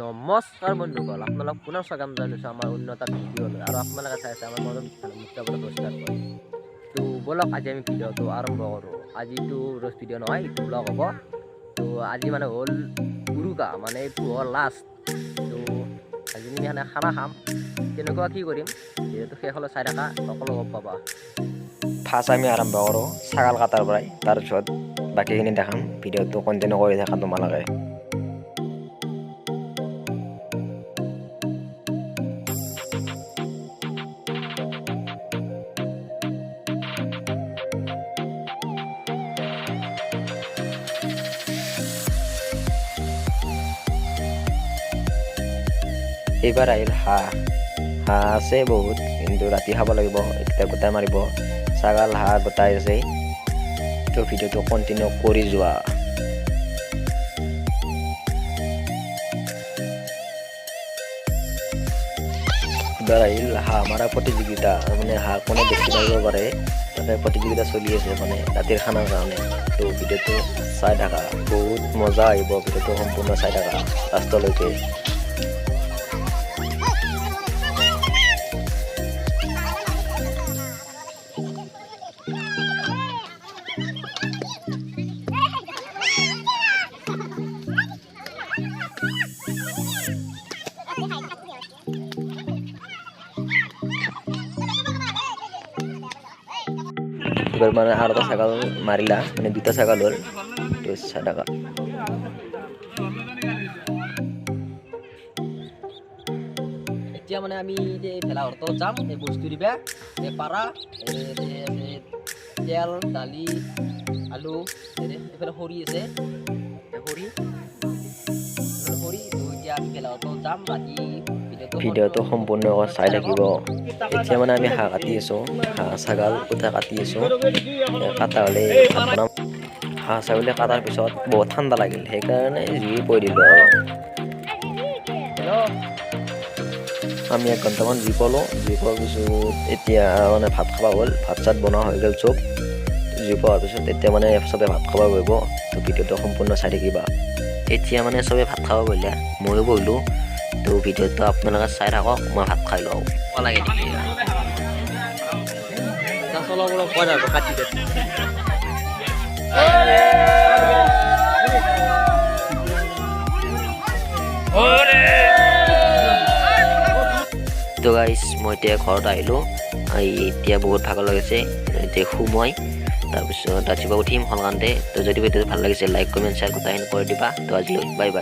নমস্কাৰ বন্ধুসকল, আপোনালোক পুনৰ স্বাগতম জনাইছোঁ আমাৰ অন্য এটা ভিডিঅ'লৈ। আৰু আপোনালোকে চাই আছে আমাৰ মদন মুক্তাবলৈ পুৰস্কাৰ কৰে। তো ব'লক আজি আমি ভিডিঅ'টো আৰম্ভ কৰোঁ। আজিতো ৰ'জ ভিডিঅ' নহয়, এইটো ব্লগ হ'ব। তো আজি মানে হ'ল উৰুকা, মানে এইটো হ'ল লাষ্ট। তো আজি আমি মানে খানা খাম, কেনেকুৱা কি কৰিম যিহেতু শেষলৈ চাই থাকা, সকলো গম পাবা। ফাৰ্ষ্ট আমি আৰম্ভ কৰোঁ ছাগাল কাটাৰ পৰাই, তাৰপিছত বাকীখিনি দেখাম। ভিডিঅ'টো কণ্টিনিউ কৰি থাকা তোমালোকে। এইবাৰ আহিল হাঁহ আছে বহুত, কিন্তু ৰাতি খাব লাগিব। এতিয়া গোটাই মাৰিব ছাগাল হাঁহ গোটাই আছে। তো ভিডিঅ'টো কণ্টিনিউ কৰি যোৱা। এবাৰ আহিল হাঁহ মৰা প্ৰতিযোগিতা, মানে হাঁহ কোনে বেছি মাৰিব পাৰে তাতে প্ৰতিযোগিতা চলি আছে, মানে ৰাতিৰ খানাৰ কাৰণে। তো ভিডিঅ'টো চাই থাকা, বহুত মজা আহিব। ভিডিঅ'টো সম্পূৰ্ণ চাই থাকা লাষ্টলৈকে। এবার মানে আর একটা ছাগল মারিলা, মানে দুটা ছাগল হল। তো 6 টাকা। এতিয়া মানে আমি ভেলাঘৰটো যাম, এই বস্তু দিবা, এই পাৰা, তেল, দালি, আলু, এইফালে খৰি আছে, খৰি। তো এতিয়া আমি ভেলাঘৰটো যাম, ৰাতি ভিডিঅ'টো সম্পূৰ্ণ চাই থাকিব। এতিয়া মানে আমি হাঁহ কাটি আছোঁ, হাঁহ ছাগাল গোটা কাটি আছোঁ। কাটা হ'লে ভাত বনাম। হাঁহ ছাগলী কাটাৰ পিছত বহুত ঠাণ্ডা লাগিল, সেইকাৰণে জুই পৰি দিলোঁ আৰু। আমি 1 ঘণ্টামান জুই পালোঁ। জুই পোৱাৰ পিছত এতিয়া মানে ভাত খাব হ'ল। ভাত চাত বনোৱা হৈ গ'ল চব। জুই পোৱাৰ পিছত এতিয়া মানে চবে ভাত খাব বহিব। তো ভিডিঅ'টো সম্পূৰ্ণ চাই থাকিবা। এতিয়া মানে চবে ভাত খাব বহিলে, ময়ো বহিলোঁ। তো ভিডিঅ'টো আপোনালোকে চাই থাকক, মই ভাত খাই লওঁ। লাগে তো গাইজ, মই এতিয়া ঘৰত আহিলোঁ। এতিয়া বহুত ভাগৰ লাগিছে, এতিয়া মই তাৰপিছত ৰাতিপুৱা উঠিম সোনকালে। তো যদি ভিডিঅ'টো ভাল লাগিছে লাইক কমেণ্ট শ্বেয়াৰ গোটাইখিনি কৰি দিবা। তো আজিলৈ বাই বাই।